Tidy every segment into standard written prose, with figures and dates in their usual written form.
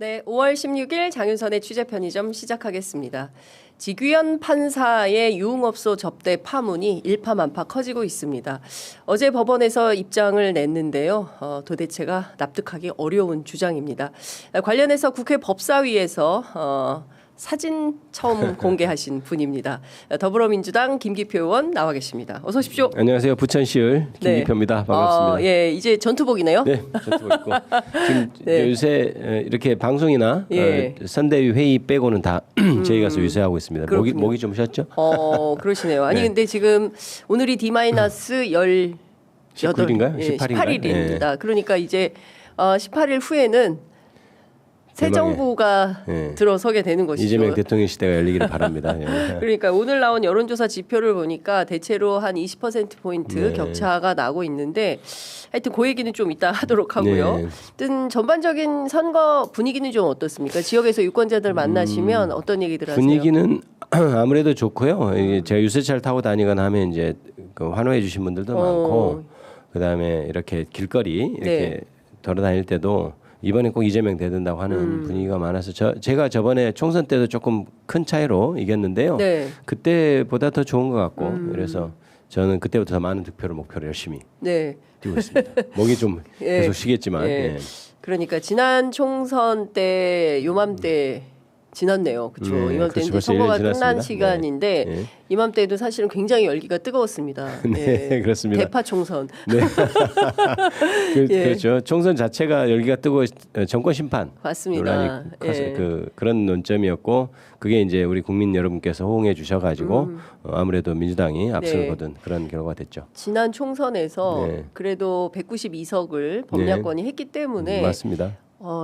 네, 5월 16일 장윤선의 취재편의점 시작하겠습니다. 지규현 판사의 유흥업소 접대 파문이 일파만파 커지고 있습니다. 어제 법원에서 입장을 냈는데요. 도대체가 납득하기 어려운 주장입니다. 관련해서 국회 법사위에서 사진 처음 공개하신 분입니다. 더불어민주당 김기표 의원 나와 계십니다. 어서 오십시오. 안녕하세요. 부천시을 김기표입니다. 반갑습니다. 예, 이제 전투복이네요. 네, 전투복 입고 지금 네. 요새 이렇게 방송이나 선대위 회의 빼고는 다 저희 가서 유세하고 있습니다. 목이 좀 쉬었죠? 그러시네요. 아니 네. 근데 지금 오늘이 D-10 19일인가요? 18일입니다. 네. 그러니까 이제 18일 후에는 새 정부가 들어서게 되는 것이죠. 이재명 대통령 시대가 열리기를 바랍니다. 그러니까 오늘 나온 여론조사 지표를 보니까 대체로 한 20%포인트 격차가 나고 있는데 하여튼 그 얘기는 좀 이따 하도록 하고요. 하여튼 전반적인 선거 분위기는 좀 어떻습니까? 지역에서 유권자들 만나시면 어떤 얘기들 하세요? 분위기는 아무래도 좋고요. 제가 유세차를 타고 다니거나 하면 이제 그 환호해 주신 분들도 많고 그다음에 이렇게 길거리 이렇게 돌아다닐 때도 이번에 꼭 이재명 되든다고 하는 분위기가 많아서 제가 저번에 총선 때도 조금 큰 차이로 이겼는데요. 그때보다 더 좋은 것 같고 그래서 저는 그때부터 더 많은 득표를 목표로 열심히 뛰고 있습니다. 목이 좀 계속 쉬겠지만. 그러니까 지난 총선 때 요맘때 지났네요. 그렇죠. 이맘때는 이제 선거가 끝난 시간인데 이맘때도 사실은 굉장히 열기가 뜨거웠습니다. 네, 그렇습니다. 대파 총선. 네. 그렇죠. 총선 자체가 열기가 뜨고 정권 심판 맞습니다. 논란이 그런 논점이었고 그게 이제 우리 국민 여러분께서 호응해 주셔가지고 아무래도 민주당이 앞서를 거둔 그런 결과가 됐죠. 지난 총선에서 그래도 192석을 범야권이 했기 때문에 맞습니다.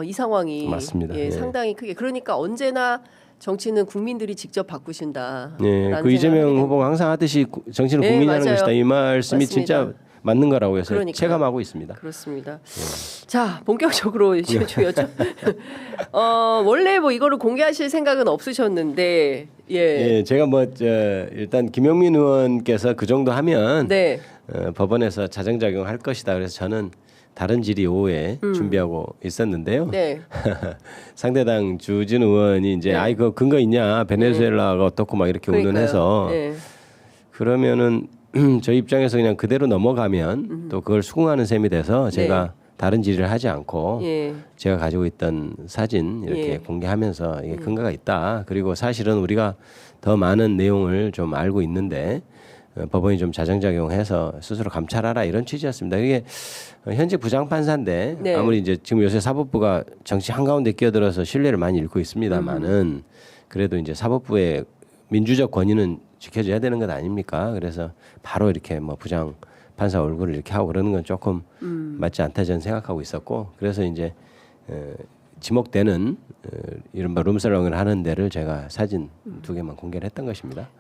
이 상황이 맞습니다. 상당히 크게 그러니까 언제나 정치는 국민들이 직접 바꾸신다. 그 이재명 후보가 항상 하듯이 정치는 국민이 하는 것이다. 이 말씀이 맞습니다. 진짜 맞는 거라고 해서 체감하고 있습니다. 그렇습니다. 자, 본격적으로 여쭤. 원래 뭐 이거를 공개하실 생각은 없으셨는데, 제가 일단 김용민 의원께서 그 정도 하면 법원에서 자정작용할 것이다. 그래서 저는 다른 질의 오후에 준비하고 있었는데요. 상대당 주진우 의원이 이제 그 근거 있냐 베네수엘라가 어떻고 막 이렇게 운운해서 그러면은 저희 입장에서 그냥 그대로 넘어가면 또 그걸 수긍하는 셈이 돼서 제가 다른 질의를 하지 않고 제가 가지고 있던 사진 이렇게 공개하면서 이게 근거가 있다. 그리고 사실은 우리가 더 많은 내용을 좀 알고 있는데 법원이 좀 자정작용해서 스스로 감찰하라 이런 취지였습니다. 이게 현직 부장판사인데 아무리 이제 지금 요새 사법부가 정치 한가운데 끼어들어서 신뢰를 많이 잃고 있습니다만은 그래도 이제 사법부의 민주적 권위는 지켜줘야 되는 것 아닙니까? 그래서 바로 이렇게 뭐 부장 판사 얼굴을 이렇게 하고 그러는 건 조금 맞지 않다 저는 생각하고 있었고 그래서 이제 지목되는 이른바 룸살롱을 하는 데를 제가 사진 2개만 공개를 했던 것입니다.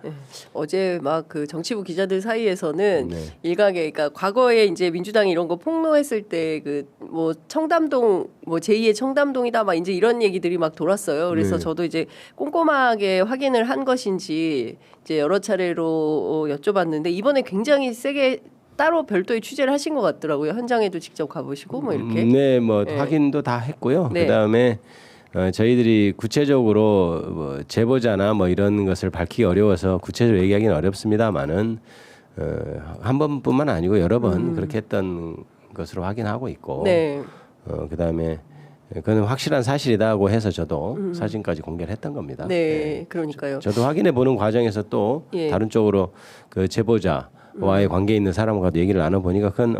어제 막 그 정치부 기자들 사이에서는 일각에 그러니까 과거에 이제 민주당이 이런 거 폭로했을 때 그 뭐 청담동 뭐 제2의 청담동이다 막 이제 이런 얘기들이 막 돌았어요. 그래서 저도 이제 꼼꼼하게 확인을 한 것인지 이제 여러 차례로 여쭤봤는데 이번에 굉장히 세게 따로 별도의 취재를 하신 것 같더라고요. 현장에도 직접 가보시고 뭐 이렇게. 확인도 다 했고요. 그다음에 저희들이 구체적으로 뭐 제보자나 뭐 이런 것을 밝히기 어려워서 구체적으로 얘기하기는 어렵습니다만은 한 번뿐만 아니고 여러 번 그렇게 했던 것으로 확인하고 있고 그다음에 그건 확실한 사실이다고 해서 저도 사진까지 공개를 했던 겁니다. 그러니까요. 저도 확인해 보는 과정에서 또 다른 쪽으로 그 제보자와의 관계 있는 사람과도 얘기를 나눠보니까 그건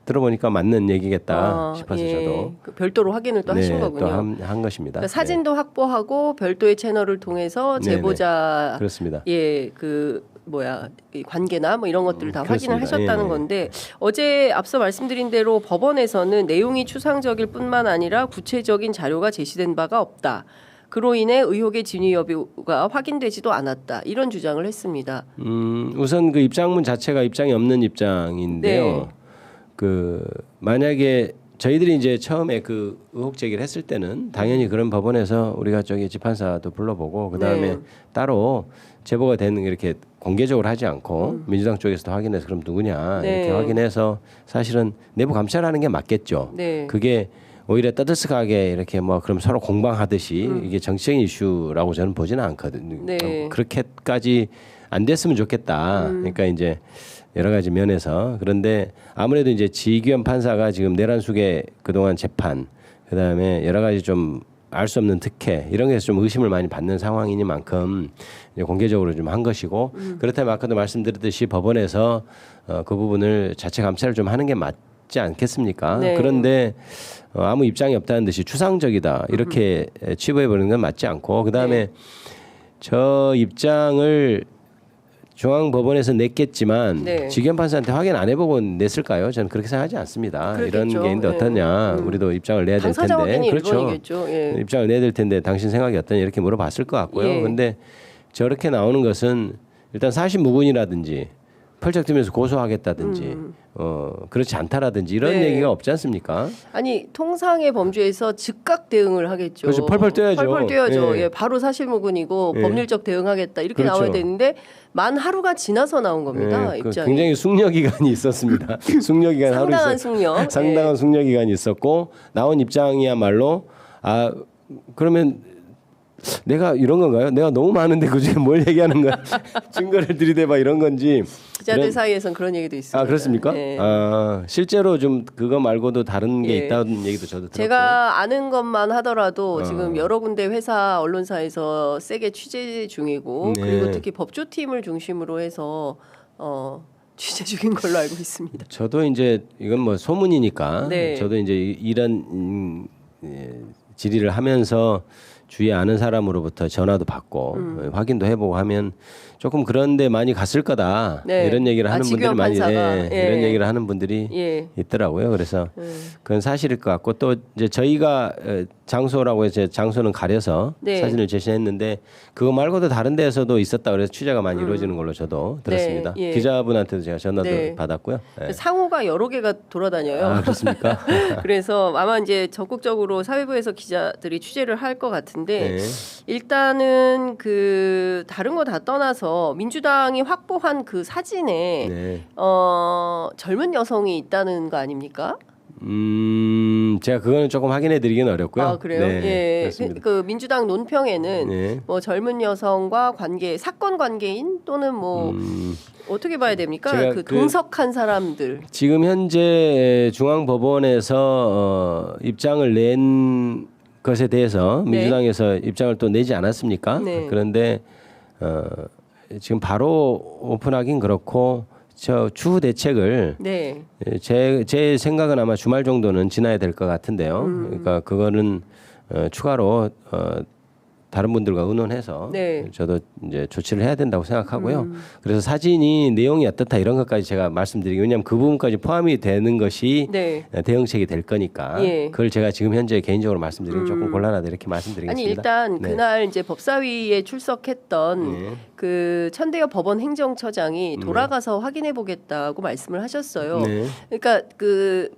들어보니까 맞는 얘기겠다 싶어서 저도 그 별도로 확인을 또 하신 거군요. 또 한 것입니다. 그러니까 사진도 확보하고 별도의 채널을 통해서 제보자 그렇습니다. 이 관계나 뭐 이런 것들을 다 확인을 하셨다는 건데 어제 앞서 말씀드린 대로 법원에서는 내용이 추상적일 뿐만 아니라 구체적인 자료가 제시된 바가 없다. 그로 인해 의혹의 진위 여부가 확인되지도 않았다. 이런 주장을 했습니다. 우선 그 입장문 자체가 입장이 없는 입장인데요. 그 만약에 저희들이 이제 처음에 그 의혹 제기를 했을 때는 당연히 그런 법원에서 우리가 저기 재판사도 불러보고 그 다음에 따로 제보가 되는 이렇게 공개적으로 하지 않고 민주당 쪽에서도 확인해서 그럼 누구냐 이렇게 확인해서 사실은 내부 감찰하는 게 맞겠죠. 그게 오히려 떠들썩하게 이렇게 뭐 그럼 서로 공방하듯이 이게 정치적인 이슈라고 저는 보지는 않거든요. 네. 그렇게까지 안 됐으면 좋겠다. 그러니까 이제 여러 가지 면에서 그런데 아무래도 이제 지기현 판사가 지금 내란숙의 그동안 재판 그다음에 여러 가지 좀 알 수 없는 특혜 이런 게서 좀 의심을 많이 받는 상황이니만큼 이제 공개적으로 좀 한 것이고 그렇다면 아까도 말씀드렸듯이 법원에서 그 부분을 자체 감찰을 좀 하는 게 맞지 않겠습니까? 네. 그런데 아무 입장이 없다는 듯이 추상적이다 이렇게 치부해 버리는 건 맞지 않고 그다음에 네. 저 입장을 중앙법원에서 냈겠지만 네. 지기현 판사한테 확인 안 해보고 냈을까요? 저는 그렇게 생각하지 않습니다. 그렇겠죠. 이런 게 있는데 어떠냐? 우리도 입장을 내야 될 당사자 텐데 확인이 그렇죠. 일본이겠죠. 예. 입장을 내야 될 텐데 당신 생각이 어떠냐 이렇게 물어봤을 것 같고요. 예. 그런데 저렇게 나오는 것은 일단 사실무근이라든지 펄쩍뛰면서 고소하겠다든지 그렇지 않다라든지 이런 네. 얘기가 없지 않습니까? 아니 통상의 범죄에서 즉각 대응을 하겠죠. 그렇죠. 펄펄 뛰어야죠. 펄펄 뛰어야죠. 예. 예, 바로 사실무근이고 예. 법률적 대응하겠다 이렇게 그렇죠. 나와야 되는데 만 하루가 지나서 나온 겁니다. 예, 입장이. 굉장히 숙려 기간이 있었습니다. 숙려 기간 하루 상당한 있었 숙려. 상당한 예. 숙려 기간이 있었고 나온 입장이야말로 그러면 내가 이런 건가요? 내가 너무 많은데 그중에 뭘 얘기하는 거야? 증거를 들이대봐 이런 건지. 기자들 이런- 사이에선 그런 얘기도 있습니다. 아 그렇습니까? 예. 실제로 좀 그거 말고도 다른 게 예. 있다는 얘기도 저도 들었고. 제가 아는 것만 하더라도 지금 여러 군데 회사 언론사에서 세게 취재 중이고 네. 그리고 특히 법조팀을 중심으로 해서 취재 중인 걸로 알고 있습니다. 저도 이제 이건 뭐 소문이니까 네. 저도 이제 이런 질의를 하면서 주위에 아는 사람으로부터 전화도 받고 확인도 해보고 하면 조금 그런데 많이 갔을 거다 네. 이런 얘기를 하는 분들이 지규현 많이 판사가. 예. 이런 얘기를 하는 분들이 예. 있더라고요. 그래서 그건 사실일 것 같고 또 이제 저희가 장소라고 해서 장소는 가려서 네. 사진을 제시했는데 그거 말고도 다른 데에서도 있었다 그래서 취재가 많이 이루어지는 걸로 저도 들었습니다. 네. 예. 기자분한테도 제가 전화도 네. 받았고요. 네. 상호가 여러 개가 돌아다녀요. 아 그렇습니까? 그래서 아마 이제 적극적으로 사회부에서 기자들이 취재를 할 것 같은데 네. 일단은 그 다른 거 다 떠나서 민주당이 확보한 그 사진에 네. 젊은 여성이 있다는 거 아닙니까? 제가 그거는 조금 확인해 드리기는 어렵고요. 아 그래요? 네, 예. 그렇습니다. 그 민주당 논평에는 네. 뭐 젊은 여성과 사건 관계인 또는 뭐 어떻게 봐야 됩니까? 제가 그 동석한 사람들. 지금 현재 중앙법원에서 입장을 낸 것에 대해서 네. 민주당에서 입장을 또 내지 않았습니까? 네. 그런데 지금 바로 오픈하긴 그렇고 저 추후 대책을 네. 제 생각은 아마 주말 정도는 지나야 될 것 같은데요. 그러니까 그거는 추가로 다른 분들과 의논해서 네. 저도 이제 조치를 해야 된다고 생각하고요. 그래서 사진이 내용이 어떻다 이런 것까지 제가 말씀드리기 왜냐하면 그 부분까지 포함이 되는 것이 네. 대응책이 될 거니까 예. 그걸 제가 지금 현재 개인적으로 말씀드리면 조금 곤란하다 이렇게 말씀드리겠습니다. 아니 일단 네. 그날 이제 법사위에 출석했던 네. 그 천대엽 법원 행정처장이 돌아가서 확인해 보겠다고 말씀을 하셨어요. 네. 그러니까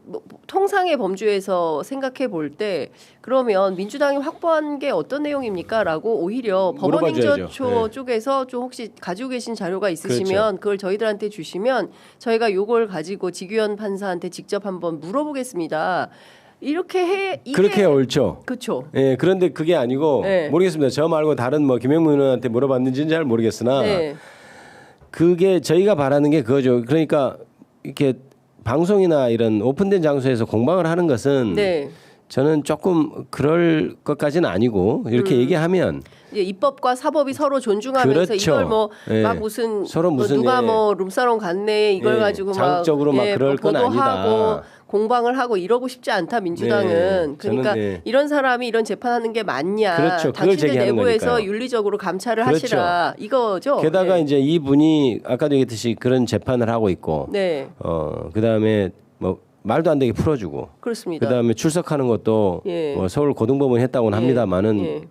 뭐 통상의 범주에서 생각해 볼 때 그러면 민주당이 확보한 게 어떤 내용입니까?라고 오히려 법원 물어봐줘야죠. 행정처 네. 쪽에서 좀 혹시 가지고 계신 자료가 있으시면 그걸 저희들한테 주시면 저희가 요걸 가지고 지규현 판사한테 직접 한번 물어보겠습니다. 이렇게 그렇게 옳죠. 그렇죠. 예, 그런데 그게 아니고 네. 모르겠습니다. 저 말고 다른 뭐 김영문 의원한테 물어봤는지는 잘 모르겠으나 네. 그게 저희가 바라는 게 그거죠. 그러니까 이렇게 방송이나 이런 오픈된 장소에서 공방을 하는 것은 네. 저는 조금 그럴 것까지는 아니고 이렇게 얘기하면 이제 입법과 사법이 서로 존중하면서 그렇죠. 이걸 뭐 예. 막 무슨 서로 무슨, 누가 예. 뭐 룸사롱 갔네 이걸 예. 가지고 자극적으로 막 그럴 건 보도하고 아니다. 공방을 하고 이러고 싶지 않다 민주당은. 네. 그러니까 저는, 네. 이런 사람이 이런 재판하는 게 맞냐. 그렇죠. 그걸 당신들 제기하는 내부에서 거니까요. 윤리적으로 감찰을 그렇죠. 하시라 이거죠. 게다가 네. 이제 이분이 아까도 얘기했듯이 그런 재판을 하고 있고 네. 그다음에 뭐 말도 안 되게 풀어주고 그렇습니다. 그다음에 출석하는 것도 예. 뭐 서울 고등법원이 했다고는 예. 합니다만은 예.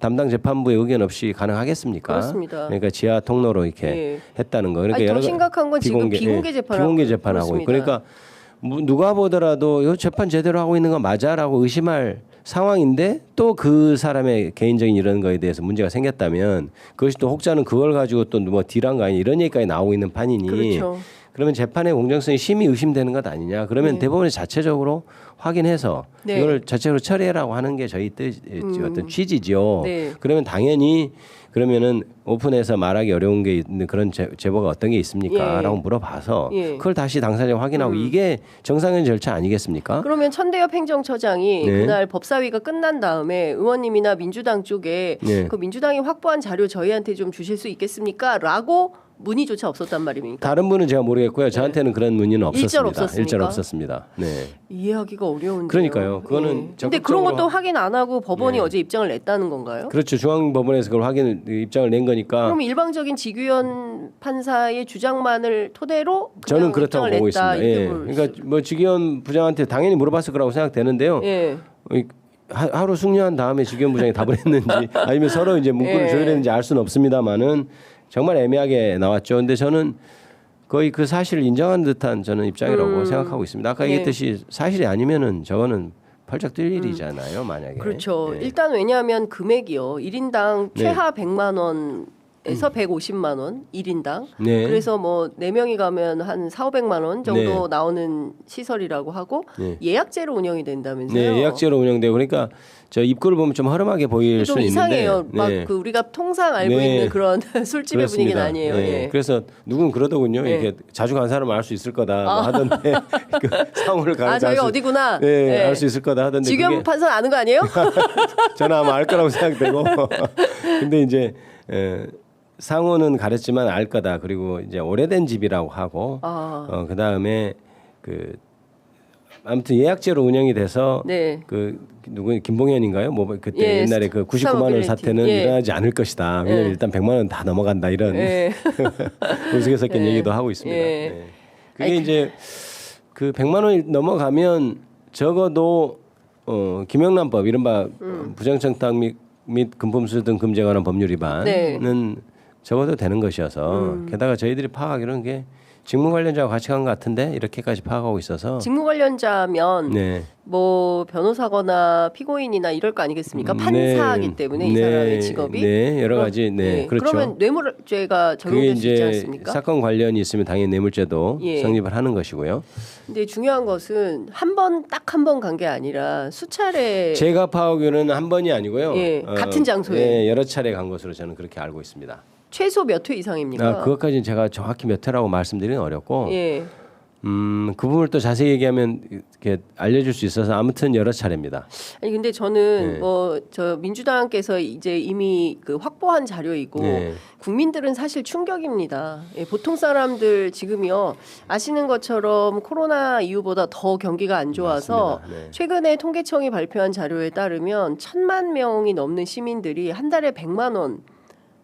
담당 재판부의 의견 없이 가능하겠습니까? 그렇습니다. 그러니까 지하 통로로 이렇게 예. 했다는 거. 그러니까 아니, 더 여러 심각한 건 지금 비공개 재판하고 비공개 재판하고 있고 그렇습니다. 그러니까 누가 보더라도 이 재판 제대로 하고 있는 거 맞아라고 의심할 상황인데 또 그 사람의 개인적인 이런 거에 대해서 문제가 생겼다면 그것이 또 혹자는 그걸 가지고 또 뭐 딜한 거 아니 이런 얘기까지 나오고 있는 판이니 그렇죠. 그러면 재판의 공정성이 심히 의심되는 것 아니냐. 그러면 네. 대법원이 자체적으로 확인해서 네. 이걸 자체로 처리해라고 하는 게 저희 어떤 취지죠. 네. 그러면 당연히 그러면은 오픈해서 말하기 어려운 게 있는 그런 제보가 어떤 게 있습니까? 예. 라고 물어봐서 예. 그걸 다시 당사자 확인하고 이게 정상적인 절차 아니겠습니까? 그러면 천대엽 행정처장이 네. 그날 법사위가 끝난 다음에 의원님이나 민주당 쪽에 네. 그 민주당이 확보한 자료 저희한테 좀 주실 수 있겠습니까? 라고 문의조차 없었단 말입니까? 다른 분은 제가 모르겠고요. 저한테는 그런 문의는 없었습니다. 일절 없었습니까? 일절 없었습니다. 네. 이해하기가 어려운데요. 그러니까요. 그거는 근데 그런 적극적으로 것도 확인 안 하고 법원이 네. 어제 입장을 냈다는 건가요? 그렇죠. 중앙법원에서 그걸 확인 입장을 낸 거니까 그럼 일방적인 지규현 판사의 주장만을 토대로 그냥 저는 그렇다고 입장을 보고 냈다, 있습니다. 이렇게 예. 볼 그러니까 뭐 지기현 부장한테 당연히 물어봤을 거라고 생각되는데요. 예. 하루 숙려한 다음에 지기현 부장이 답을 했는지 아니면 서로 이제 문구를 예. 조율했는지 알 수는 없습니다만은 정말 애매하게 나왔죠. 근데 저는 거의 그 사실을 인정한 듯한 저는 입장이라고 생각하고 있습니다. 아까 예. 얘기했듯이 사실이 아니면은 저거는 펄쩍 뛸 일이잖아요, 만약에. 그렇죠. 예. 일단 왜냐하면 금액이요. 1인당 네. 최하 100만 원에서 150만 원 1인당. 네. 그래서 뭐 4명이 가면 한 4,500만 원 정도 네. 나오는 시설이라고 하고 네. 예약제로 운영이 된다면서요. 네, 예약제로 운영되고 그러니까 저 입구를 보면 좀 허름하게 보일 좀 수는 이상해요. 있는데. 막 네. 그 우리가 통상 알고 네. 있는 그런 술집의 분위기는 그렇습니다. 아니에요. 네. 예. 그래서 누군 그러더군요. 네. 이게 자주 간 사람은 알 수 있을 거다 뭐 하던데 그 상호를 가는 저희가 어디구나. 네, 알 수 있을 거다 하던데 지금 그게 판사 아는 거 아니에요? 저는 아마 알 거라고 생각되고 근데 이제 상호는 가렸지만 알 거다. 그리고 이제 오래된 집이라고 하고 그 다음에 그 아무튼 예약제로 운영이 돼서 네. 그 누구 김봉현인가요? 뭐 그때 예, 옛날에 그 99만 원 스타모빌리티. 사태는 예. 일어나지 않을 것이다. 왜냐면 예. 일단 100만 원 다 넘어간다 이런 예. 우스갯섞인 예. 얘기도 하고 있습니다. 예. 네. 그게 이제 그 100만 원이 넘어가면 적어도 김영란법 이른바 부정청탁 및 금품수수 등 금지에 관한 법률 위반은 네. 적어도 되는 것이어서 게다가 저희들이 파악하기로는 게 직무 관련자와 같이 간 것 같은데 이렇게까지 파악하고 있어서 직무 관련자면 네. 뭐 변호사거나 피고인이나 이럴 거 아니겠습니까? 판사이기 때문에 이 사람의 직업이 네, 여러 가지 네, 그렇죠. 그러면 뇌물죄가 그게 적용될 수 있지 이제 않습니까? 사건 관련이 있으면 당연히 뇌물죄도 예. 성립을 하는 것이고요. 근데 중요한 것은 딱 한 번 간 게 아니라 수차례 제가 파악하기로는 한 번이 아니고요. 예, 같은 장소에. 예, 여러 차례 간 것으로 저는 그렇게 알고 있습니다. 최소 몇 회 이상입니까? 그것까지는 제가 정확히 몇 회라고 말씀드리는 어렵고, 예. 그 부분을 또 자세히 얘기하면 이렇게 알려줄 수 있어서 아무튼 여러 차례입니다. 아니 근데 저는 네. 뭐 저 민주당께서 이제 이미 그 확보한 자료이고 네. 국민들은 사실 충격입니다. 예, 보통 사람들 지금요 아시는 것처럼 코로나 이후보다 더 경기가 안 좋아서 맞습니다. 네. 최근에 통계청이 발표한 자료에 따르면 1,000만 명이 넘는 시민들이 한 달에 100만 원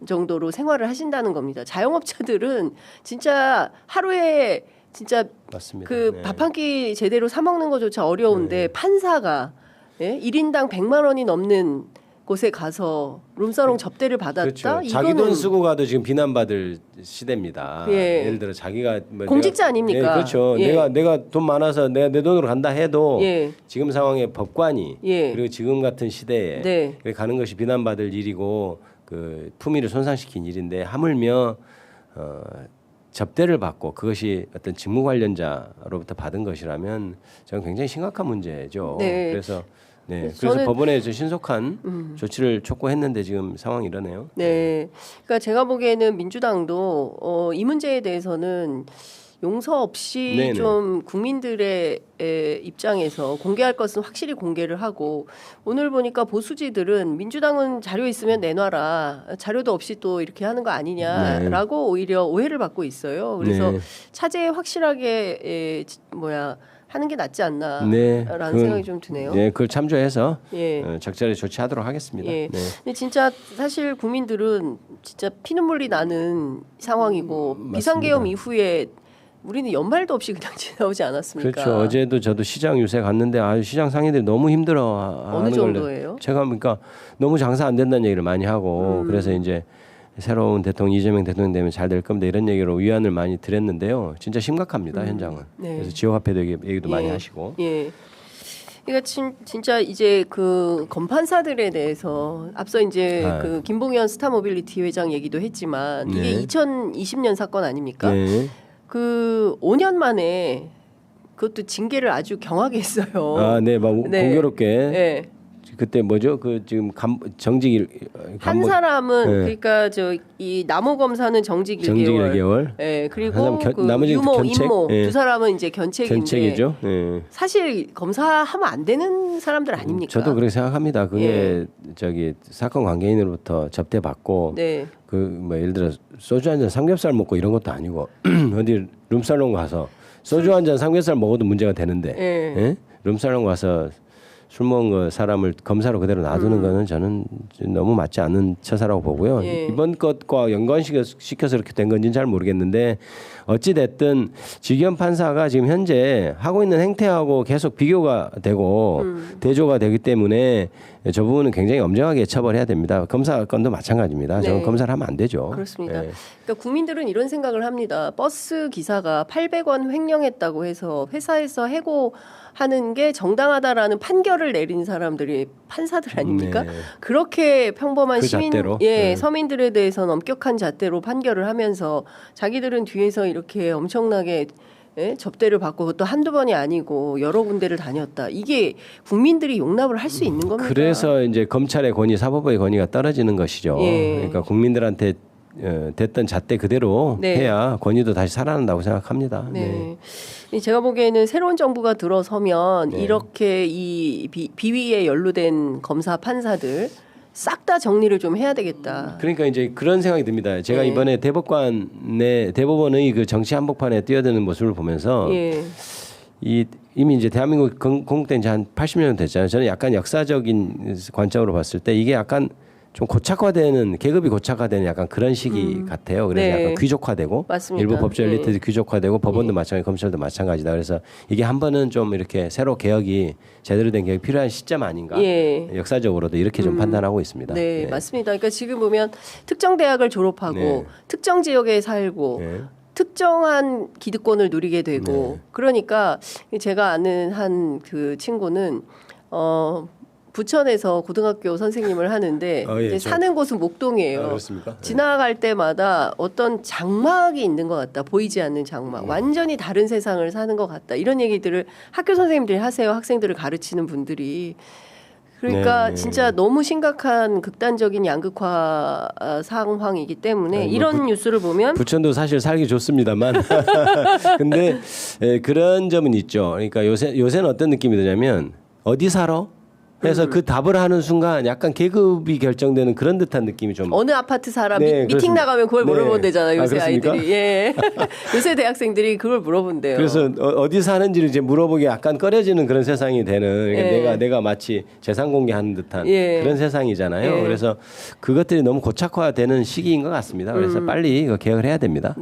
정도로 생활을 하신다는 겁니다. 자영업자들은 진짜 하루에 진짜 맞습니다. 그 네. 밥 한 끼 제대로 사 먹는 것조차 어려운데 판사가 1인당 100만 원이 넘는 곳에 가서 룸사롱 접대를 받았다. 그렇죠. 자기 돈 쓰고 가도 지금 비난받을 시대입니다. 예. 예를 들어 자기가 뭐 공직자 아닙니까? 예, 그렇죠. 예. 내가 돈 많아서 내가 내 돈으로 간다 해도 예. 지금 상황에 법관이 예. 그리고 지금 같은 시대에 네. 가는 것이 비난받을 일이고 그 품위를 손상시킨 일인데 하물며 접대를 받고 그것이 어떤 직무 관련자로부터 받은 것이라면 저는 굉장히 심각한 문제죠. 네. 그래서 그래서 저는 법원에 신속한 조치를 촉구했는데 지금 상황이 이러네요. 네. 그러니까 제가 보기에는 민주당도 이 문제에 대해서는 용서 없이 네네. 좀 국민들의 입장에서 공개할 것은 확실히 공개를 하고 오늘 보니까 보수지들은 민주당은 자료 있으면 내놔라 자료도 없이 또 이렇게 하는 거 아니냐라고 오히려 오해를 받고 있어요. 그래서 네. 차제에 확실하게 하는 게 낫지 않나라는 네, 생각이 좀 드네요. 네, 그걸 참조해서 예. 적절히 조치하도록 하겠습니다. 예. 네. 근데 진짜 사실 국민들은 진짜 피눈물이 나는 상황이고 비상계엄 이후에 우리는 연말도 없이 그냥 지나오지 않았습니까? 그렇죠. 어제도 저도 시장 요새 갔는데 시장 상인들이 너무 힘들어 어느 하는 정도예요? 걸 제가 그러니까 너무 장사 안 된다는 얘기를 많이 하고 그래서 이제 새로운 대통령 이재명 대통령 되면 잘 될 겁니다 이런 얘기로 위안을 많이 드렸는데요. 진짜 심각합니다 현장은. 네. 그래서 지역화폐도 얘기도 많이 하시고. 예. 그러니까 진짜 이제 그 검판사들에 대해서 앞서 이제 그 김봉현 스타모빌리티 회장 얘기도 했지만 이게 네. 2020년 사건 아닙니까? 네. 그 5년 만에 그것도 징계를 아주 경하게 했어요. 아, 네, 막 네. 공교롭게. 네. 그때 뭐죠? 그 지금 정직 한 사람은 그러니까 이 남호 검사는 정직 1개월. 예. 그리고 그 유모, 임모 두 사람은 이제 견책이죠. 사실 검사하면 안 되는 사람들 아닙니까? 저도 그렇게 생각합니다. 그게 저기 사건 관계인으로부터 접대받고 그 뭐 예를 들어 소주 한 잔 삼겹살 먹고 이런 것도 아니고 어디 룸살롱 가서 소주 한 잔 삼겹살 먹어도 문제가 되는데 예? 룸살롱 가서 술 먹은 거 사람을 검사로 그대로 놔두는 거는 저는 너무 맞지 않는 처사라고 보고요. 이번 것과 연관시켜서 이렇게 된 건지는 잘 모르겠는데 어찌 됐든 지기현 판사가 지금 현재 하고 있는 행태하고 계속 비교가 되고 대조가 되기 때문에 저 부분은 굉장히 엄정하게 처벌해야 됩니다. 검사 건도 마찬가지입니다. 저는 검사를 하면 안 되죠. 그렇습니다. 그러니까 국민들은 이런 생각을 합니다. 버스 기사가 800원 횡령했다고 해서 회사에서 해고하는 게 정당하다라는 판결을 내린 사람들이 판사들 아닙니까? 그렇게 평범한 그 시민, 잣대로? 서민들에 대해서는 엄격한 잣대로 판결을 하면서 자기들은 뒤에서 이렇게 엄청나게 접대를 받고 그것도 한두 번이 아니고 여러 군데를 다녔다. 이게 국민들이 용납을 할 수 있는 겁니다. 그래서 이제 검찰의 권위, 사법부의 권위가 떨어지는 것이죠. 그러니까 국민들한테 됐던 잣대 그대로 해야 권위도 다시 살아난다고 생각합니다. 제가 보기에는 새로운 정부가 들어서면 이렇게 이 비위에 연루된 검사 판사들 싹 다 정리를 좀 해야 되겠다. 그러니까 이제 그런 생각이 듭니다. 제가 이번에 대법원의 그 정치 한복판에 뛰어드는 모습을 보면서 이미 이제 대한민국 건국된 지 한 80년 됐잖아요. 저는 약간 역사적인 관점으로 봤을 때 이게 약간 좀 고착화되는 계급이 고착화되는 약간 그런 시기 같아요. 그래서 약간 귀족화되고 맞습니다. 일부 법조 엘리트도 귀족화되고 법원도 마찬가지, 검찰도 마찬가지다. 그래서 이게 한 번은 좀 이렇게 새로 개혁이 제대로 된 개혁이 필요한 시점 아닌가. 역사적으로도 이렇게 좀 판단하고 있습니다. 맞습니다. 그러니까 지금 보면 특정 대학을 졸업하고 특정 지역에 살고 특정한 기득권을 누리게 되고 그러니까 제가 아는 한 그 친구는 부천에서 고등학교 선생님을 하는데 이제 사는 곳은 목동이에요. 그렇습니까? 지나갈 때마다 어떤 장막이 있는 것 같다. 보이지 않는 장막. 완전히 다른 세상을 사는 것 같다. 이런 얘기들을 학교 선생님들이 하세요. 학생들을 가르치는 분들이. 그러니까 진짜 너무 심각한 극단적인 양극화 상황이기 때문에 이런 뉴스를 보면 부천도 사실 살기 좋습니다만 근데 그런 점은 있죠. 그러니까 요새는 어떤 느낌이 드냐면 어디 살아? 그래서 그 답을 하는 순간 약간 계급이 결정되는 그런 듯한 느낌이 좀 어느 아파트 살아 미팅 나가면 그걸 물어본대잖아요. 요새 아이들이. 요새 대학생들이 그걸 물어본대요. 그래서 어디 사는지를 이제 물어보기 약간 꺼려지는 그런 세상이 되는 그러니까 내가 마치 재산 공개하는 듯한 그런 세상이잖아요. 그래서 그것들이 너무 고착화되는 시기인 것 같습니다. 그래서 빨리 이거 개혁을 해야 됩니다.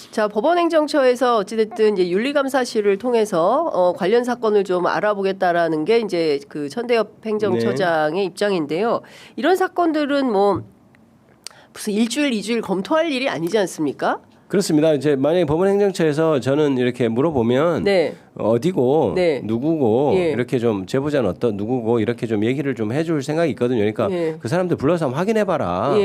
자, 법원행정처에서 어찌됐든 이제 윤리감사실을 통해서 관련 사건을 좀 알아보겠다라는 게 이제 그 천대엽 행정처장의 입장인데요. 이런 사건들은 뭐 무슨 일주일, 2주일 검토할 일이 아니지 않습니까? 그렇습니다. 이제 만약에 법원행정처에서 저는 이렇게 물어보면 어디고 누구고 이렇게 좀 제보자는 누구고 이렇게 좀 얘기를 좀 해줄 생각이 있거든요. 그러니까 그 사람들 불러서 한번 확인해봐라.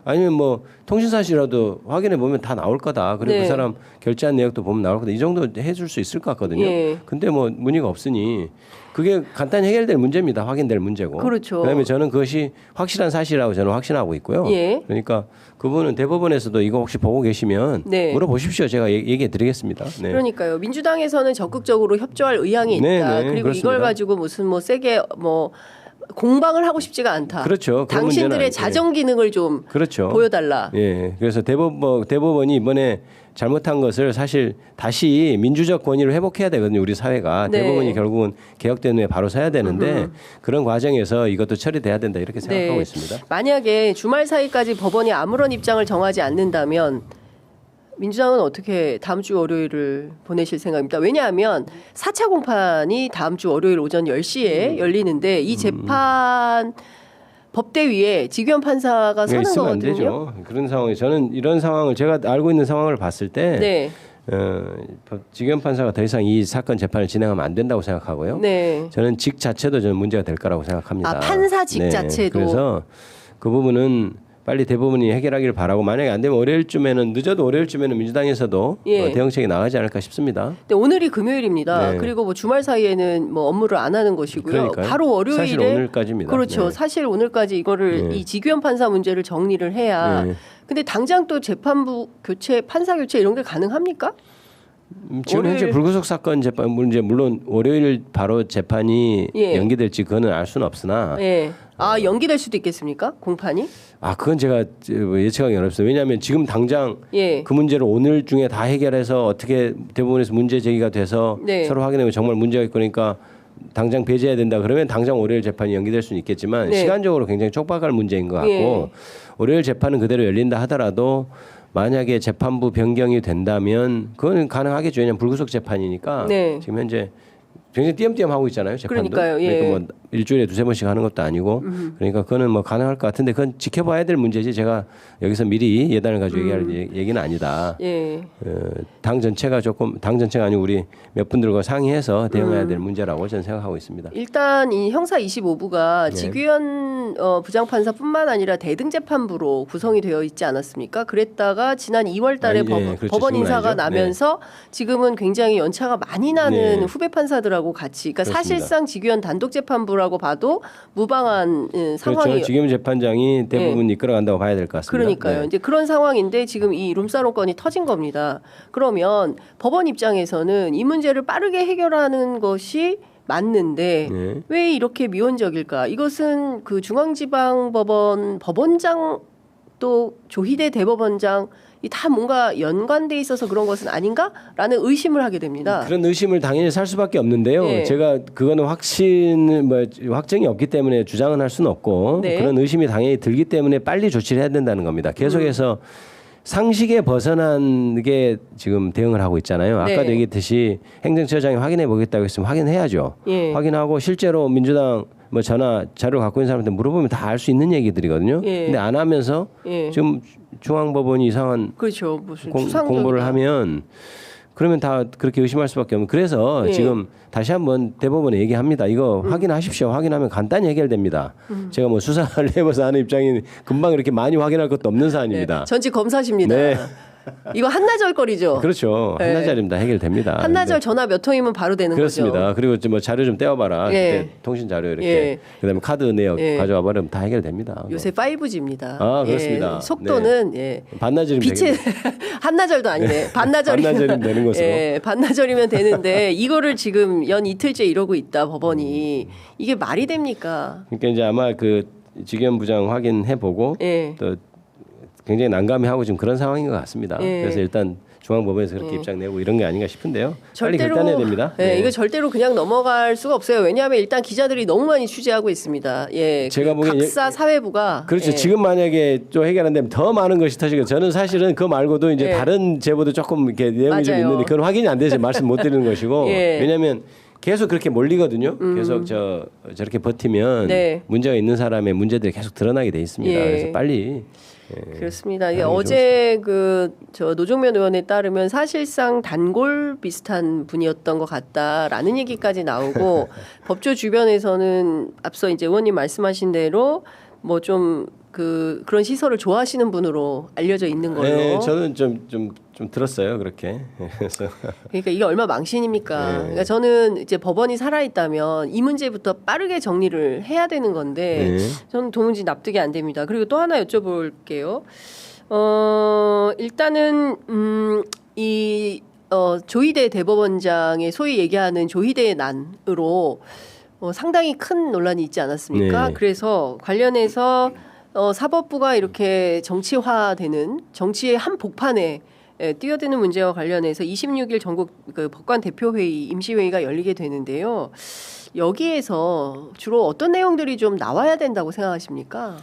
아니면 뭐 통신사실이라도 확인해 보면 다 나올 거다. 그리고 그 사람 결제한 내역도 보면 나올 거다. 이 정도 해줄 수 있을 것 같거든요. 근데 뭐 문의가 없으니 그게 간단히 해결될 문제입니다. 확인될 문제고. 그렇죠. 그다음에 저는 그것이 확실한 사실이라고 저는 확신하고 있고요. 그러니까 그분은 대법원에서도 이거 혹시 보고 계시면 물어보십시오. 제가 얘기해 드리겠습니다. 그러니까요. 민주당에서는 적극적으로 협조할 의향이 있다. 그리고 그렇습니다. 이걸 가지고 무슨 뭐 세게 뭐 공방을 하고 싶지가 않다. 그렇죠. 당신들의 자정 기능을 좀 보여달라. 그래서 대법원이 이번에 잘못한 것을 사실 다시 민주적 권위를 회복해야 되거든요. 우리 사회가. 대법원이 결국은 개혁된 후에 바로 서야 되는데 그런 과정에서 이것도 처리돼야 된다 이렇게 생각하고 있습니다. 만약에 주말 사이까지 법원이 아무런 입장을 정하지 않는다면 민주당은 어떻게 다음 주 월요일을 보내실 생각입니다. 왜냐하면 4차 공판이 다음 주 월요일 오전 10시에 열리는데 이 재판 법대위에 지기현 판사가 서는 있으면 거거든요. 안 되죠. 그런 상황에 저는 이런 상황을 제가 알고 있는 상황을 봤을 때 지기현 판사가 더 이상 이 사건 재판을 진행하면 안 된다고 생각하고요. 저는 직 자체도 저는 문제가 될 거라고 생각합니다. 판사 직 자체도. 그래서 그 부분은 빨리 대부분이 해결하기를 바라고 만약에 안 되면 월요일쯤에는 늦어도 월요일쯤에는 민주당에서도 대응책이 나가지 않을까 싶습니다. 네, 오늘이 금요일입니다. 네. 그리고 뭐 주말 사이에는 뭐 업무를 안 하는 것이고요. 그러니까요. 바로 월요일에 사실 오늘까지입니다. 그렇죠. 네. 사실 오늘까지 이거를 이 지규현 판사 문제를 정리를 해야. 근데 당장 또 재판부 교체, 판사 교체 이런 게 가능합니까? 지금 현재 불구속 사건 재판 문제 물론 월요일 바로 재판이 연기될지 그거는 알 수는 없으나 연기될 수도 있겠습니까? 공판이? 그건 제가 예측하기 어렵습니다. 왜냐하면 지금 당장 그 문제를 오늘 중에 다 해결해서 어떻게 대법원에서 문제 제기가 돼서 서로 확인하면 정말 문제가 있고 그러니까 당장 배제해야 된다 그러면 당장 월요일 재판이 연기될 수는 있겠지만 시간적으로 굉장히 촉박할 문제인 것 같고 월요일 재판은 그대로 열린다 하더라도 만약에 재판부 변경이 된다면 그거는 가능하겠죠. 왜냐하면 불구속 재판이니까 지금 현재 굉장히 띄엄띄엄 하고 있잖아요. 재판도. 그러니까요. 그러니까 뭐 일주일에 두세 번씩 하는 것도 아니고 그러니까 그거는 뭐 가능할 것 같은데 그건 지켜봐야 될 문제지 제가 여기서 미리 예단을 가지고 얘기할 얘기는 아니다. 당 전체가 아니고 우리 몇 분들과 상의해서 대응해야 될 문제라고 저는 생각하고 있습니다. 일단 이 형사 25부가 지규현 부장판사뿐만 아니라 대등재판부로 구성이 되어 있지 않았습니까? 그랬다가 지난 2월 달에 그렇죠. 법원 인사가 나면서 지금은 굉장히 연차가 많이 나는 후배 판사들하고 같이 그러니까 그렇습니다. 사실상 지규현 단독재판부라고 봐도 무방한 상황이 그렇죠. 지금 재판장이 대부분 이끌어간다고 봐야 될 것 같습니다. 그러니까요. 이제 그런 상황인데 지금 이 룸사롱 건이 터진 겁니다. 그러면 법원 입장에서는 이 문제를 빠르게 해결하는 것이 맞는데 왜 이렇게 미온적일까? 이것은 그 중앙지방법원 법원장 또 조희대 대법원장 이 다 뭔가 연관돼 있어서 그런 것은 아닌가라는 의심을 하게 됩니다. 그런 의심을 당연히 살 수밖에 없는데요. 제가 그거는 확정이 없기 때문에 주장은 할 수는 없고 그런 의심이 당연히 들기 때문에 빨리 조치를 해야 된다는 겁니다. 계속해서 상식에 벗어난 게 지금 대응을 하고 있잖아요. 아까도 얘기했듯이 행정처장이 확인해 보겠다고 했으면 확인해야죠. 확인하고 실제로 민주당 뭐 전화 자료 갖고 있는 사람한테 물어보면 다 알 수 있는 얘기들이거든요. 근데 안 하면서 지금 중앙법원이 이상한 그렇죠. 무슨 공보를 하면 그러면 다 그렇게 의심할 수밖에 없는. 그래서 지금 다시 한번 대법원에 얘기합니다. 이거 확인하십시오. 확인하면 간단히 해결됩니다. 제가 뭐 수사를 해봐서 하는 입장이 금방 이렇게 많이 확인할 것도 없는 사안입니다. 전직 검사십니다. 이거 한나절 거리죠. 그렇죠. 한나절입니다. 해결됩니다. 한나절 전화 몇 통이면 바로 되는 그렇습니다. 거죠. 그리고 뭐 자료 좀 떼어봐라. 그때 통신 자료 이렇게. 그다음에 카드 내역 가져와 버리면 다 해결됩니다. 요새 5G입니다. 그렇습니다. 속도는 반나절이면 빛의 한나절도 아니네. 반나절이면 되는 것으로. 반나절이면 되는데 이거를 지금 연 이틀째 이러고 있다 법원이. 이게 말이 됩니까? 그러니까 이제 아마 그 지규현 부장 확인해 보고 또 굉장히 난감해하고 지금 그런 상황인 것 같습니다. 그래서 일단 중앙법원에서 그렇게 입장 내고 이런 게 아닌가 싶은데요. 빨리 결단해야 됩니다. 이거 절대로 그냥 넘어갈 수가 없어요. 왜냐하면 일단 기자들이 너무 많이 취재하고 있습니다. 제가 보기엔 각사 사회부가 그렇죠. 지금 만약에 또 해결 안 되면 더 많은 것이 터지고 저는 사실은 그거 말고도 이제 다른 제보도 조금 이렇게 내용이 좀 있는데 그건 확인이 안 돼서 말씀 못 드리는 것이고 왜냐하면 계속 그렇게 몰리거든요. 계속 저렇게 버티면 문제가 있는 사람의 문제들이 계속 드러나게 돼 있습니다. 그래서 빨리. 그렇습니다. 어제 저 노종면 의원에 따르면 사실상 단골 비슷한 분이었던 것 같다라는 얘기까지 나오고 법조 주변에서는 앞서 이제 의원님 말씀하신 대로 뭐 좀 그런 시설을 좋아하시는 분으로 알려져 있는 걸로. 저는 좀 들었어요 그렇게. 그래서 그러니까 이게 얼마 망신입니까? 그러니까 저는 이제 법원이 살아 있다면 이 문제부터 빠르게 정리를 해야 되는 건데 저는 도무지 납득이 안 됩니다. 그리고 또 하나 여쭤볼게요. 일단은 조희대 대법원장의 소위 얘기하는 조희대의 난으로 상당히 큰 논란이 있지 않았습니까? 그래서 관련해서 사법부가 이렇게 정치화되는 정치의 한 복판에 뛰어드는 문제와 관련해서 26일 전국 법관 대표회의 임시회의가 열리게 되는데요. 여기에서 주로 어떤 내용들이 좀 나와야 된다고 생각하십니까?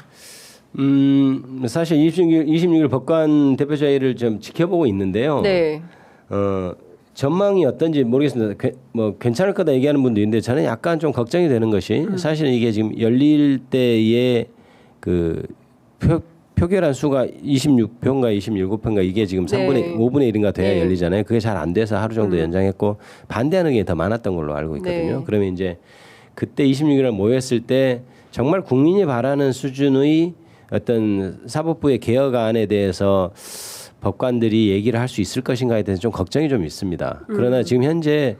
사실 26일 법관 대표회의를 좀 지켜보고 있는데요. 전망이 어떤지 모르겠습니다. 뭐 괜찮을 거다 얘기하는 분도 있는데 저는 약간 좀 걱정이 되는 것이 사실은 이게 지금 열릴 때의 표결한 수가 26표인가 27표인가 이게 지금 5분의 1인가 돼야 열리잖아요. 그게 잘 안 돼서 하루 정도 연장했고 반대하는 게 더 많았던 걸로 알고 있거든요. 그러면 이제 그때 26일에 모였을 때 정말 국민이 바라는 수준의 어떤 사법부의 개혁안에 대해서 법관들이 얘기를 할 수 있을 것인가에 대해서 좀 걱정이 좀 있습니다. 그러나 지금 현재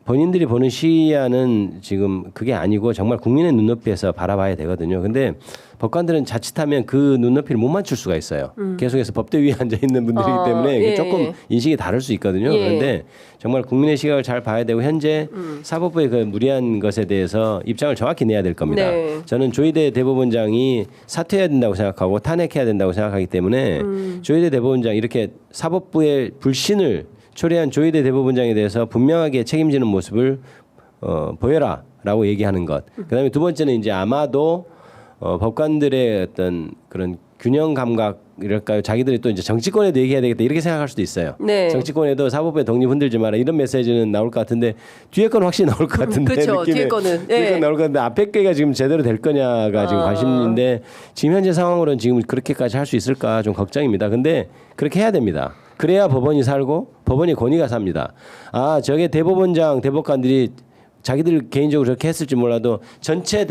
본인들이 보는 시야는 지금 그게 아니고 정말 국민의 눈높이에서 바라봐야 되거든요. 근데 법관들은 자칫하면 그 눈높이를 못 맞출 수가 있어요. 계속해서 법대 위에 앉아 있는 분들이기 때문에 이게 조금 인식이 다를 수 있거든요. 그런데 정말 국민의 시각을 잘 봐야 되고 현재 사법부의 그 무리한 것에 대해서 입장을 정확히 내야 될 겁니다. 네. 저는 조희대 대법원장이 사퇴해야 된다고 생각하고 탄핵해야 된다고 생각하기 때문에 조희대 대법원장 이렇게 사법부의 불신을 초래한 조희대 대법원장에 대해서 분명하게 책임지는 모습을 보여라라고 얘기하는 것. 그다음에 두 번째는 이제 아마도 법관들의 어떤 그런 균형 감각이랄까요? 자기들이 또 이제 정치권에도 얘기해야 되겠다 이렇게 생각할 수도 있어요. 네. 정치권에도 사법부의 독립 흔들지 마라 이런 메시지는 나올 것 같은데 뒤에 건 확실히 나올 것 같은데 그렇죠. 뒤에 거는 뒤에 건 나올 것 같은데 앞에 게가 지금 제대로 될 거냐가 지금 관심인데 지금 현재 상황으로는 지금 그렇게까지 할 수 있을까 좀 걱정입니다. 근데 그렇게 해야 됩니다. 그래야 법원이 살고 법원이 권위가 삽니다. 아 저게 대법원장 대법관들이 자기들 개인적으로 저렇게 했을지 몰라도 전체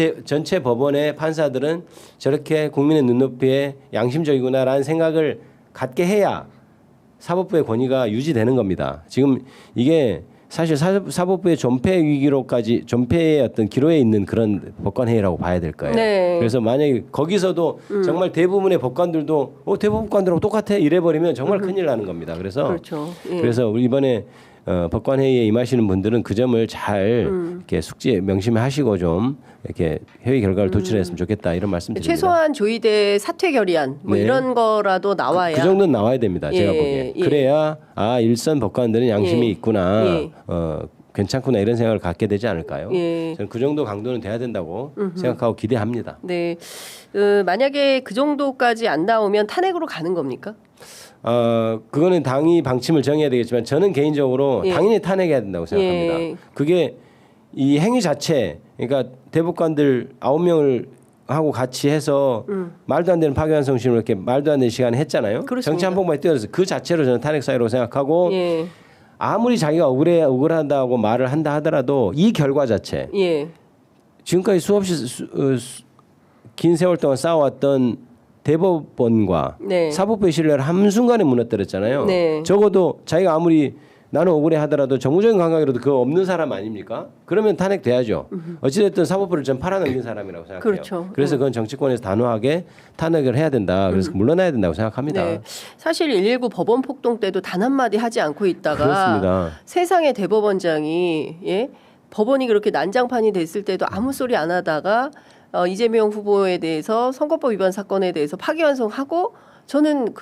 법원의 판사들은 저렇게 국민의 눈높이에 양심적이구나라는 생각을 갖게 해야 사법부의 권위가 유지되는 겁니다. 지금 이게 사실 사법부의 존폐의 어떤 기로에 있는 그런 법관회의라고 봐야 될 거예요. 네. 그래서 만약에 거기서도 정말 대부분의 법관들도 대법관들하고 똑같아 이래버리면 정말 큰일 나는 겁니다. 그래서 그렇죠. 그래서 우리 이번에 법관회의에 임하시는 분들은 그 점을 잘 이렇게 명심하시고 좀 이렇게 회의 결과를 도출했으면 좋겠다 이런 말씀드립니다. 최소한 조희대 사퇴 결의안 뭐 이런 거라도 나와야 그 정도는 나와야 됩니다. 제가 보기에 그래야 일선 법관들은 양심이 있구나, 괜찮구나 이런 생각을 갖게 되지 않을까요? 저는 그 정도 강도는 돼야 된다고 생각하고 기대합니다. 네, 만약에 그 정도까지 안 나오면 탄핵으로 가는 겁니까? 그거는 당이 방침을 정해야 되겠지만 저는 개인적으로 당연히 탄핵해야 된다고 생각합니다. 그게 이 행위 자체, 그러니까 대법관들 9명을 하고 같이 해서 말도 안 되는 파기환송심을 이렇게 말도 안 되는 시간에 했잖아요. 그렇습니다. 정치 한복만에 뛰어들어서 그 자체로 저는 탄핵 사유라고 생각하고 아무리 자기가 억울하다고 말을 한다 하더라도 이 결과 자체 지금까지 수없이 긴 세월 동안 쌓아왔던 대법원과 사법부의 신뢰를 한순간에 무너뜨렸잖아요. 적어도 자기가 아무리 나는 억울해 하더라도 정무적인 감각이라도 그거 없는 사람 아닙니까? 그러면 탄핵돼야죠. 어찌됐든 사법부를 전 팔아넘긴 사람이라고 생각해요. 그렇죠. 그래서 그건 정치권에서 단호하게 탄핵을 해야 된다. 그래서 물러나야 된다고 생각합니다. 네. 사실 119 법원 폭동 때도 단 한마디 하지 않고 있다가 그렇습니다. 세상의 대법원장이 법원이 그렇게 난장판이 됐을 때도 아무 소리 안 하다가 이재명 후보에 대해서 선거법 위반 사건에 대해서 파기환송하고 저는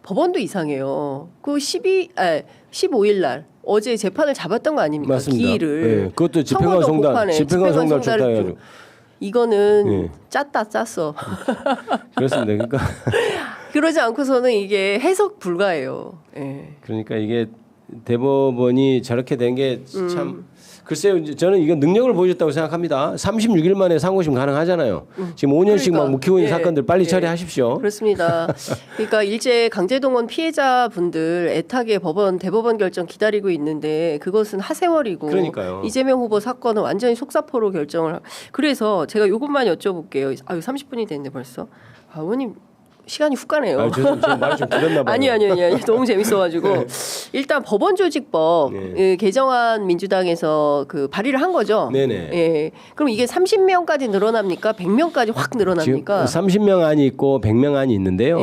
법원도 이상해요. 그 15일 날 어제 재판을 잡았던 거 아닙니까? 맞습니다. 기일을. 네. 그것도 집행관송단 좋다 해가지고. 이거는 짰어. 그렇습니다. 그러니까 그러지 않고서는 이게 해석 불가해요. 그러니까 이게 대법원이 저렇게 된 게 참 글쎄요. 저는 이건 능력을 보여줬다고 생각합니다. 36일 만에 상고심 가능하잖아요. 지금 5년씩 막 묵히고 있는 사건들 빨리 처리하십시오. 그렇습니다. 그러니까 일제 강제동원 피해자분들 애타게 대법원 결정 기다리고 있는데 그것은 하세월이고 그러니까요. 이재명 후보 사건은 완전히 속사포로 결정을. 그래서 제가 이것만 여쭤볼게요. 30분이 됐는데 벌써. 의원님 시간이 훅 가네요. 저 말이 좀 길었나 봐요. 아니. 너무 재밌어가지고 일단 법원조직법 개정안 민주당에서 발의를 한 거죠. 네네. 그럼 이게 30명까지 늘어납니까? 100명까지 확 늘어납니까? 지금 30명 안이 있고 100명 안이 있는데요.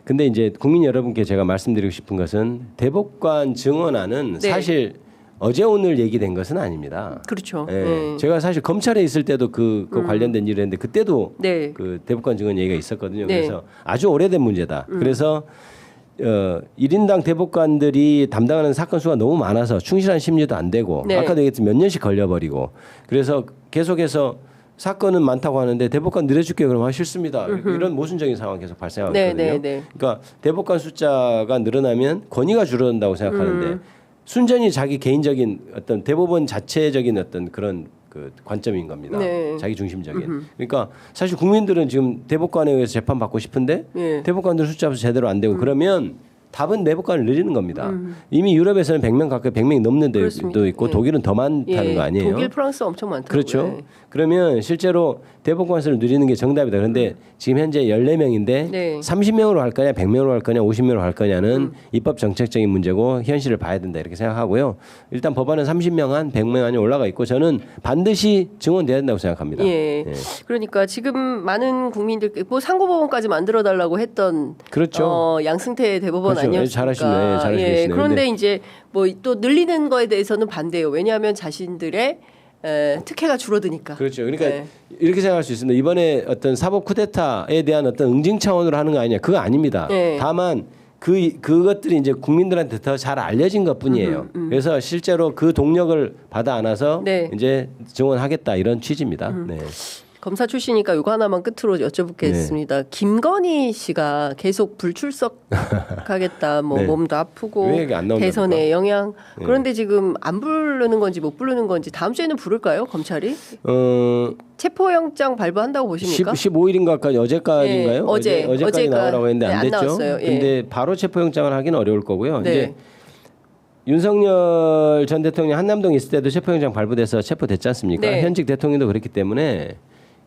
근데 이제 국민 여러분께 제가 말씀드리고 싶은 것은 대법관 증언안은 사실 어제 오늘 얘기된 것은 아닙니다. 그렇죠. 제가 사실 검찰에 있을 때도 그 관련된 일을 했는데 그때도 그 대법관 증언 얘기가 있었거든요. 그래서 아주 오래된 문제다. 그래서 1인당 대법관들이 담당하는 사건 수가 너무 많아서 충실한 심리도 안 되고 아까도 얘기했지만 몇 년씩 걸려버리고 그래서 계속해서 사건은 많다고 하는데 대법관 늘려줄게요. 그러면 싫습니다. 이런 모순적인 상황이 계속 발생하고 있거든요. 그러니까 대법관 숫자가 늘어나면 권위가 줄어든다고 생각하는데 순전히 자기 개인적인 어떤 대법원 자체적인 어떤 그런 관점인 겁니다. 자기 중심적인. 그러니까 사실 국민들은 지금 대법관에 의해서 재판 받고 싶은데 대법관들 숫자도 제대로 안 되고 그러면 답은 내복관을 늘리는 겁니다. 이미 유럽에서는 100명 가까이 100명이 넘는 데도 그렇습니다. 있고 독일은 더 많다는 거 아니에요? 독일, 프랑스 엄청 많더라고요. 그렇죠. 그러면 실제로 대법관 수를 늘리는 게 정답이다. 그런데 지금 현재 14명인데 30명으로 할 거냐 100명으로 할 거냐 50명으로 할 거냐는 입법 정책적인 문제고 현실을 봐야 된다 이렇게 생각하고요. 일단 법안은 30명 한 100명 안에 올라가 있고 저는 반드시 증원돼야 된다고 생각합니다. 예. 그러니까 지금 많은 국민들 뭐 상고법원까지 만들어 달라고 했던 그렇죠. 양승태 대법원 그렇죠. 아니었습니까? 잘하시네. 잘하시네. 그런데 이제 뭐 또 늘리는 거에 대해서는 반대예요. 왜냐하면 자신들의 특혜가 줄어드니까. 그렇죠. 그러니까 이렇게 생각할 수 있습니다. 이번에 어떤 사법 쿠데타에 대한 어떤 응징 차원으로 하는 거 아니냐? 그거 아닙니다. 다만 그것들이 이제 국민들한테 더 잘 알려진 것뿐이에요. 그래서 실제로 그 동력을 받아 안아서 이제 증언하겠다 이런 취지입니다. 네. 검사 출신이니까 이거 하나만 끝으로 여쭤보겠습니다. 김건희 씨가 계속 불출석하겠다, 뭐 몸도 아프고 왜 이게 안 나온답니까? 대선에 영향. 그런데 지금 안 부르는 건지 못 부르는 건지 다음 주에는 부를까요, 검찰이? 체포영장 발부한다고 보십니까? 15일인가까지 어제까지인가요? 어제까지 나오라고 했는데 안 됐죠. 나왔어요. 근데 바로 체포영장을 하기는 어려울 거고요. 이제 윤석열 전 대통령 한남동에 있을 때도 체포영장 발부돼서 체포됐지 않습니까? 현직 대통령도 그랬기 때문에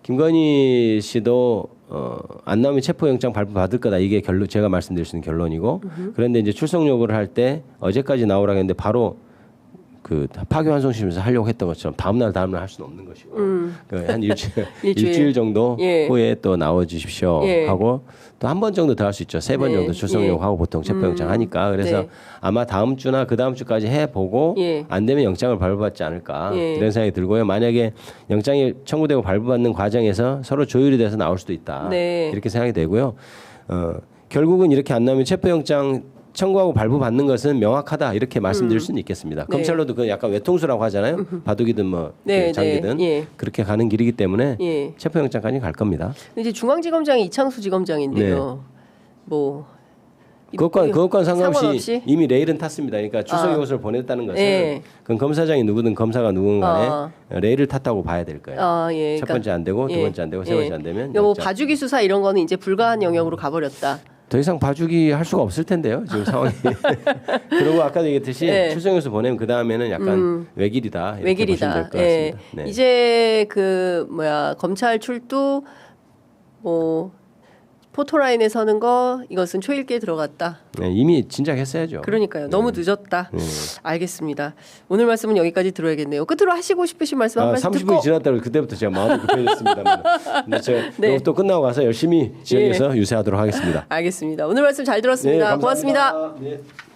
김건희 씨도 안 나오면 체포영장 발부 받을 거다 이게 제가 말씀드릴 수 있는 결론이고 그런데 이제 출석 요구를 할 때 어제까지 나오라고 했는데 바로 그 파기환송심에서 하려고 했던 것처럼 다음날 할 수는 없는 것이고 한 일주일 정도 후에 또 나와주십시오 하고 또 한 번 정도 더 할 수 있죠. 3번 정도 출석 요구하고 보통 체포영장 하니까 그래서 아마 다음 주나 그 다음 주까지 해보고 안 되면 영장을 발부받지 않을까 이런 생각이 들고요. 만약에 영장이 청구되고 발부받는 과정에서 서로 조율이 돼서 나올 수도 있다 이렇게 생각이 되고요. 결국은 이렇게 안 나오면 체포영장 청구하고 발부받는 것은 명확하다 이렇게 말씀드릴 수는 있겠습니다. 검찰로도 그 약간 외통수라고 하잖아요. 바둑이든 뭐 장기든 그렇게 가는 길이기 때문에 체포영장까지 갈 겁니다. 이제 중앙지검장이 이창수 지검장인데요. 뭐 그것과 상관없이 이미 레일은 탔습니다. 그러니까 출석 요구서를 보냈다는 것은 그건 검사장이 누구든 검사가 누군 간에 레일을 탔다고 봐야 될 거예요. 첫 번째 안 되고 두 번째 안 되고 세 번째 안 되면 뭐 봐주기 수사 이런 거는 이제 불가한 영역으로 가버렸다. 더 이상 봐주기 할 수가 없을 텐데요. 지금 상황이. 그리고 아까도 얘기했듯이 출석요소 보내면 그 다음에는 약간 외길이다. 이렇게 보시면 될 것 같습니다. 이제 검찰 출두 뭐 포토라인에 서는 거 이것은 초읽기에 들어갔다. 이미 진작 했어야죠. 그러니까요. 너무 늦었다. 알겠습니다. 오늘 말씀은 여기까지 들어야겠네요. 끝으로 하시고 싶으신 말씀 한 말씀 듣고. 30분이 지났다고 그때부터 제가 마음이 급해졌습니다만. 근데 제가 또 끝나고 가서 열심히 지역에서 유세하도록 하겠습니다. 알겠습니다. 오늘 말씀 잘 들었습니다. 고맙습니다.